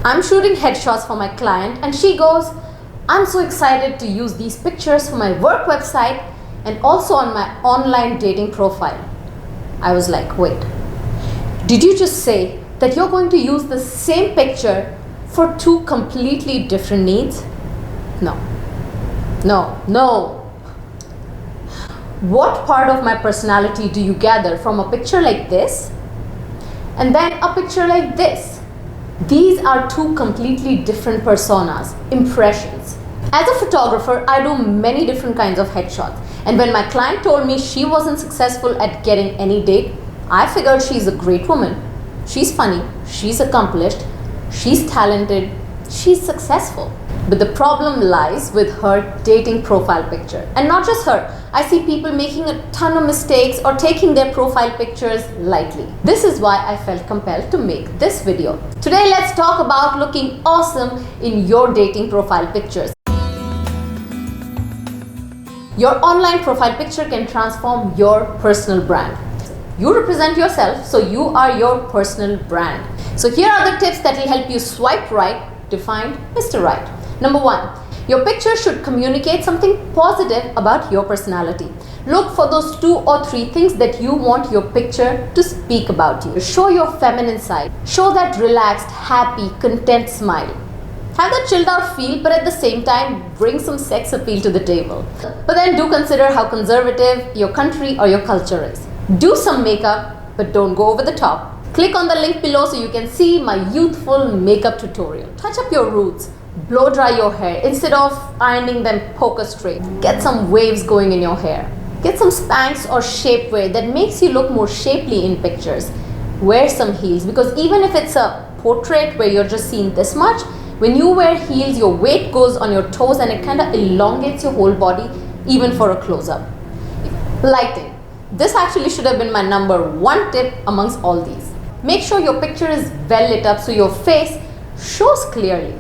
I'm shooting headshots for my client and she goes, I'm so excited to use these pictures for my work website and also on my online dating profile. I was like, wait, did you just say that you're going to use the same picture for two completely different needs? No. What part of my personality do you gather from a picture like this and then a picture like this? These are two completely different personas, impressions. As a photographer, I do many different kinds of headshots. And when my client told me she wasn't successful at getting any date, I figured she's a great woman. She's funny, she's accomplished, she's talented, she's successful. But the problem lies with her dating profile picture. And not just her. I see people making a ton of mistakes or taking their profile pictures lightly. This is why I felt compelled to make this video. Today, let's talk about looking awesome in your dating profile pictures. Your online profile picture can transform your personal brand. You represent yourself, so you are your personal brand. So here are the tips that will help you swipe right to find Mr. Right. Number 1, your picture should communicate something positive about your personality. Look for those 2 or 3 things that you want your picture to speak about you. Show your feminine side. Show that relaxed, happy, content smile. Have that chilled out feel, but at the same time, bring some sex appeal to the table. But then do consider how conservative your country or your culture is. Do some makeup, but don't go over the top. Click on the link below so you can see my youthful makeup tutorial. Touch up your roots. Blow dry your hair instead of ironing them poker straight. Get some waves going in your hair. Get some Spanx or shapewear that makes you look more shapely in pictures. Wear some heels, because even if it's a portrait where you're just seeing this much, when you wear heels, your weight goes on your toes and it kind of elongates your whole body, even for a close-up. Lighting. This actually should have been my number 1 tip amongst all these. Make sure your picture is well lit up so your face shows clearly.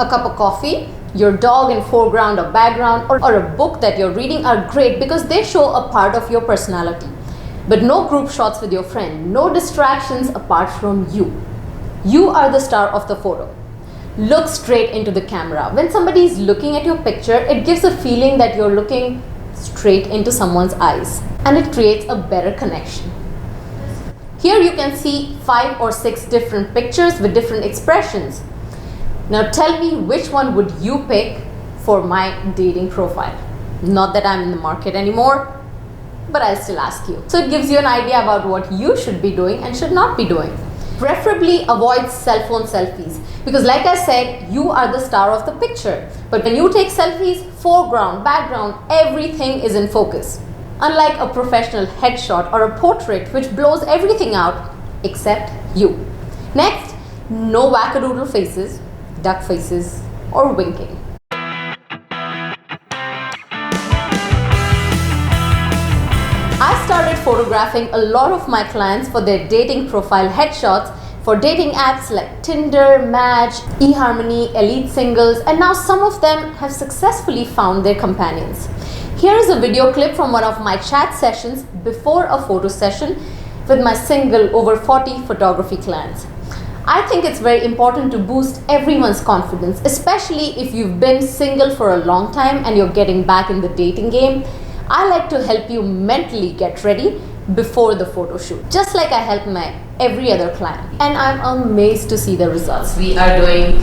A cup of coffee, your dog in foreground or background, or a book that you're reading are great because they show a part of your personality. But no group shots with your friend, no distractions apart from you. You are the star of the photo. Look straight into the camera. When somebody is looking at your picture, it gives a feeling that you're looking straight into someone's eyes, and it creates a better connection. Here you can see 5 or 6 different pictures with different expressions. Now tell me, which one would you pick for my dating profile? Not that I'm in the market anymore, but I'll still ask you. So it gives you an idea about what you should be doing and should not be doing. Preferably avoid cell phone selfies, because like I said, you are the star of the picture. But when you take selfies, foreground, background, everything is in focus. Unlike a professional headshot or a portrait which blows everything out except you. Next, no wackadoodle faces, duck faces, or winking. I started photographing a lot of my clients for their dating profile headshots for dating apps like Tinder, Match, eHarmony, Elite Singles, and now some of them have successfully found their companions. Here is a video clip from one of my chat sessions before a photo session with my single over 40 photography clients. I think it's very important to boost everyone's confidence, especially if you've been single for a long time and you're getting back in the dating game. I like to help you mentally get ready before the photo shoot, just like I help my every other client. And I'm amazed to see the results. We are doing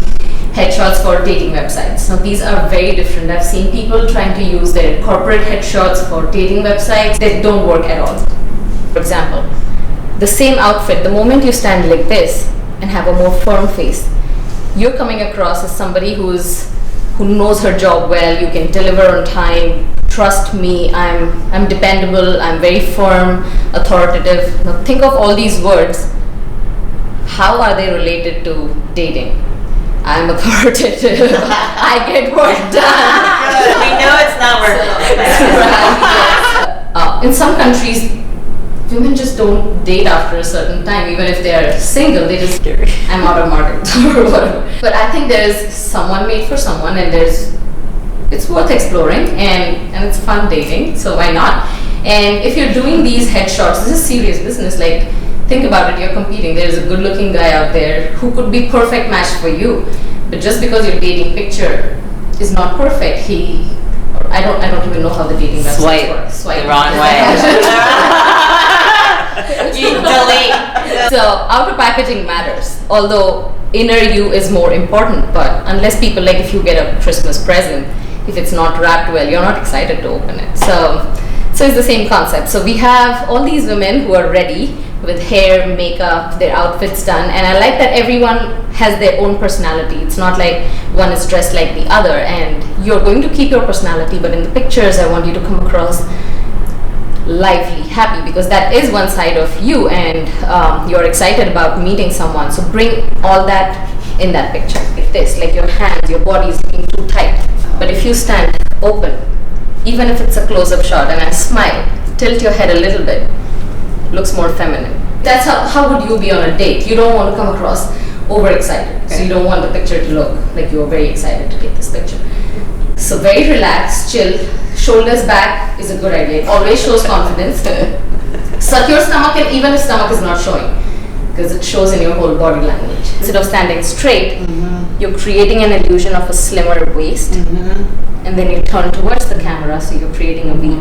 headshots for dating websites. Now these are very different. I've seen people trying to use their corporate headshots for dating websites that don't work at all. For example, the same outfit, the moment you stand like this and have a more firm face, you're coming across as somebody who knows her job well. You can deliver on time. Trust me, I'm dependable, I'm very firm, authoritative. Now think of all these words. How are they related to dating? I'm authoritative. I get work done. Good. We know it's not working. In some countries, women just don't date after a certain time. Even if they're single, they just, I'm out of market or whatever. But I think there's someone made for someone, and it's worth exploring, and it's fun dating, so why not? And if you're doing these headshots, this is serious business. Like, think about it, you're competing. There's a good-looking guy out there who could be perfect match for you, but just because your dating picture is not perfect, I don't even know how the dating websites work. Swipe the wrong way. You delete. So outer packaging matters, although inner you is more important. But unless people, like if you get a Christmas present, if it's not wrapped well, you're not excited to open it. So it's the same concept. So we have all these women who are ready with hair, makeup, their outfits done, and I like that everyone has their own personality. It's not like one is dressed like the other, and you're going to keep your personality, but in the pictures I want you to come across lively, happy, because that is one side of you, and you're excited about meeting someone. So bring all that in that picture. Like this, like your hands, your body is looking too tight, but if you stand open, even if it's a close-up shot, and I smile, tilt your head a little bit, looks more feminine. That's how would you be on a date? You don't want to come across overexcited, so you don't want the picture to look like you're very excited to take this picture. So very relaxed, chill, shoulders back is a good idea. It always shows confidence. Suck your stomach, and even if stomach is not showing, because it shows in your whole body language. Instead of standing straight, you're creating an illusion of a slimmer waist, and then you turn towards the camera, so you're creating a V.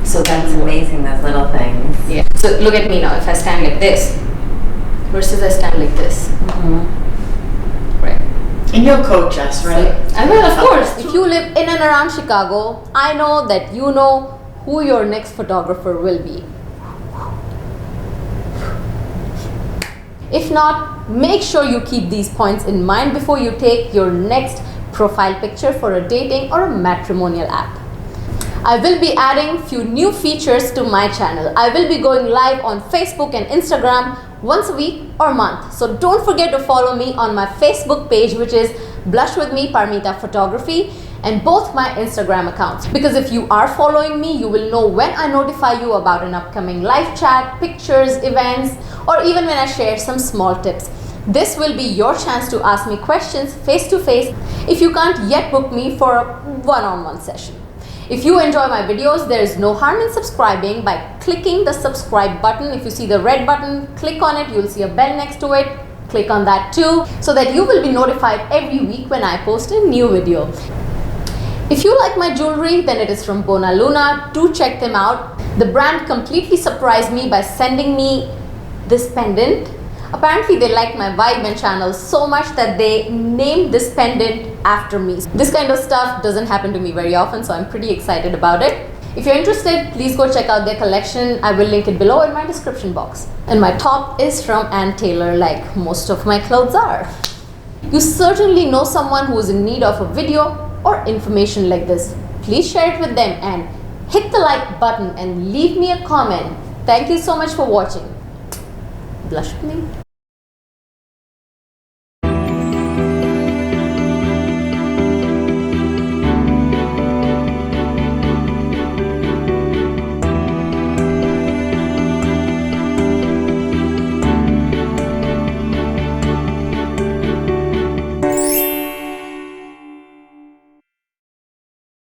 So that's amazing, those little things. Yeah. So look at me now. If I stand like this versus I stand like this. Right. And you'll coach us, right? I will, of course. If you live in and around Chicago, I know that you know who your next photographer will be. If not, make sure you keep these points in mind before you take your next profile picture for a dating or a matrimonial app. I will be adding few new features to my channel. I will be going live on Facebook and Instagram once a week or month. So don't forget to follow me on my Facebook page, which is Blush with me-Parmita Photography, and both my Instagram accounts. Because if you are following me, you will know when I notify you about an upcoming live chat, pictures, events, or even when I share some small tips. This will be your chance to ask me questions face to face if you can't yet book me for a one-on-one session. If you enjoy my videos, there is no harm in subscribing by clicking the subscribe button. If you see the red button, click on it. You'll see a bell next to it. Click on that too, so that you will be notified every week when I post a new video. If you like my jewelry, then it is from Bona Luna. Do check them out. The brand completely surprised me by sending me this pendant. Apparently they liked my vibe and channel so much that they named this pendant after me. This kind of stuff doesn't happen to me very often, so I'm pretty excited about it. If you're interested, please go check out their collection. I will link it below in my description box. And my top is from Ann Taylor, like most of my clothes are. You certainly know someone who is in need of a video or information like this. Please share it with them and hit the like button and leave me a comment. Thank you so much for watching. Blush with me.